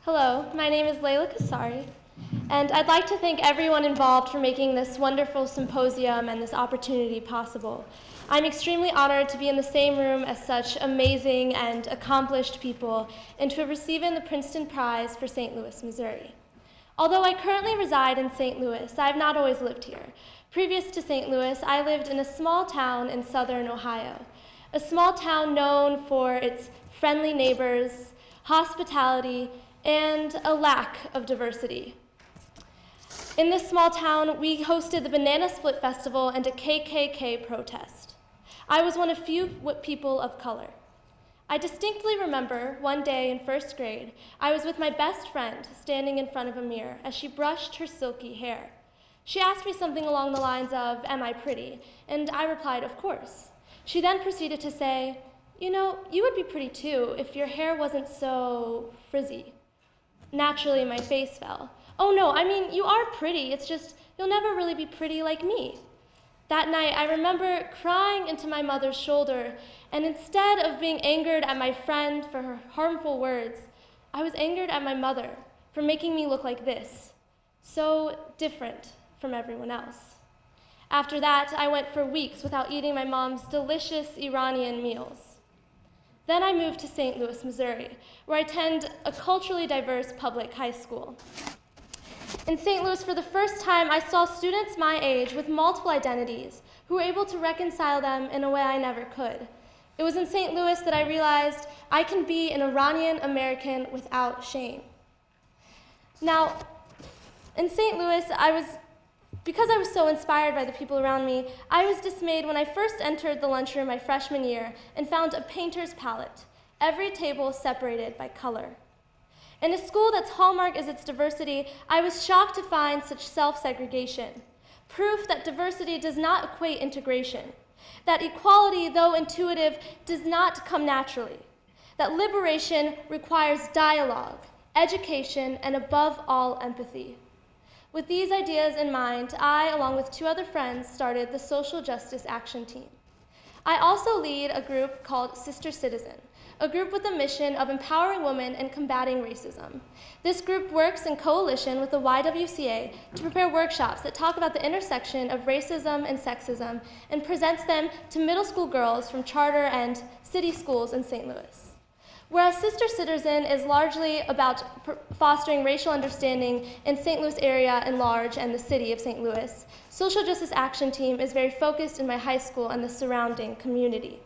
Hello, my name is Layla Kasari, and I'd like to thank everyone involved for making this wonderful symposium and this opportunity possible. I'm extremely honored to be in the same room as such amazing and accomplished people and to have received the Princeton Prize for St. Louis, Missouri. Although I currently reside in St. Louis, I have not always lived here. Previous to St. Louis, I lived in a small town in southern Ohio, a small town known for its friendly neighbors, hospitality, and a lack of diversity. In this small town, we hosted the Banana Split Festival and a KKK protest. I was one of few people of color. I distinctly remember one day in first grade, I was with my best friend standing in front of a mirror as she brushed her silky hair. She asked me something along the lines of, "Am I pretty?" And I replied, "Of course." She then proceeded to say, "You know, you would be pretty too if your hair wasn't so frizzy." Naturally, my face fell. "Oh no, I mean, you are pretty, it's just you'll never really be pretty like me." That night, I remember crying into my mother's shoulder, and instead of being angered at my friend for her harmful words, I was angered at my mother for making me look like this, so different from everyone else. After that, I went for weeks without eating my mom's delicious Iranian meals. Then I moved to St. Louis, Missouri, where I attend a culturally diverse public high school. In St. Louis, for the first time, I saw students my age with multiple identities who were able to reconcile them in a way I never could. It was in St. Louis that I realized I can be an Iranian American without shame. Now, in St. Louis, because I was so inspired by the people around me, I was dismayed when I first entered the lunchroom my freshman year and found a painter's palette, every table separated by color. In a school that's hallmark is its diversity, I was shocked to find such self-segregation, proof that diversity does not equate integration, that equality, though intuitive, does not come naturally, that liberation requires dialogue, education, and above all, empathy. With these ideas in mind, I, along with two other friends, started the Social Justice Action Team. I also lead a group called Sister Citizen, a group with the mission of empowering women and combating racism. This group works in coalition with the YWCA to prepare workshops that talk about the intersection of racism and sexism and presents them to middle school girls from charter and city schools in St. Louis. Whereas Sister Citizen is largely about fostering racial understanding in St. Louis area at large and the city of St. Louis, Social Justice Action Team is very focused in my high school and the surrounding community.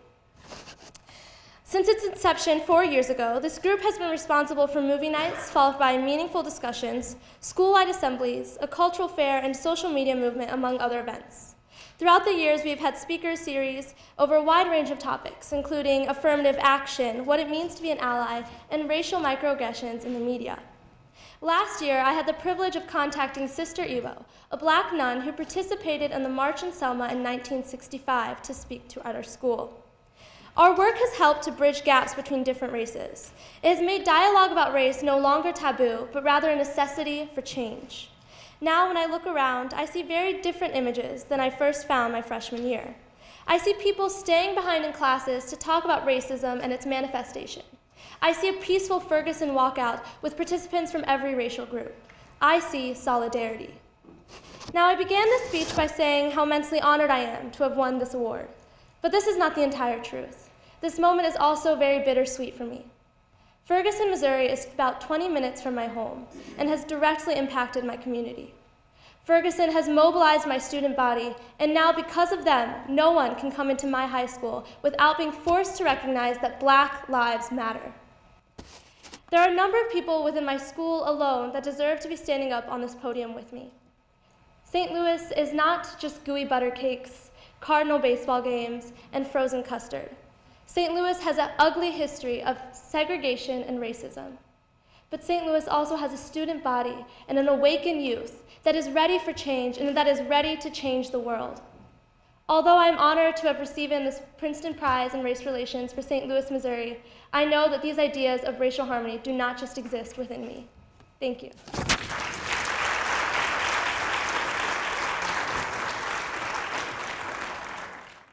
Since its inception 4 years ago, this group has been responsible for movie nights followed by meaningful discussions, school-wide assemblies, a cultural fair, and social media movement, among other events. Throughout the years, we've had speaker series over a wide range of topics, including affirmative action, what it means to be an ally, and racial microaggressions in the media. Last year, I had the privilege of contacting Sister Evo, a Black nun who participated in the March in Selma in 1965 to speak to at our school. Our work has helped to bridge gaps between different races. It has made dialogue about race no longer taboo, but rather a necessity for change. Now, when I look around, I see very different images than I first found my freshman year. I see people staying behind in classes to talk about racism and its manifestation. I see a peaceful Ferguson walkout with participants from every racial group. I see solidarity. Now, I began this speech by saying how immensely honored I am to have won this award. But this is not the entire truth. This moment is also very bittersweet for me. Ferguson, Missouri is about 20 minutes from my home and has directly impacted my community. Ferguson has mobilized my student body, and now because of them, no one can come into my high school without being forced to recognize that Black lives matter. There are a number of people within my school alone that deserve to be standing up on this podium with me. St. Louis is not just gooey butter cakes, Cardinal baseball games, and frozen custard. St. Louis has an ugly history of segregation and racism. But St. Louis also has a student body and an awakened youth that is ready for change and that is ready to change the world. Although I'm honored to have received this Princeton Prize in Race Relations for St. Louis, Missouri, I know that these ideas of racial harmony do not just exist within me. Thank you.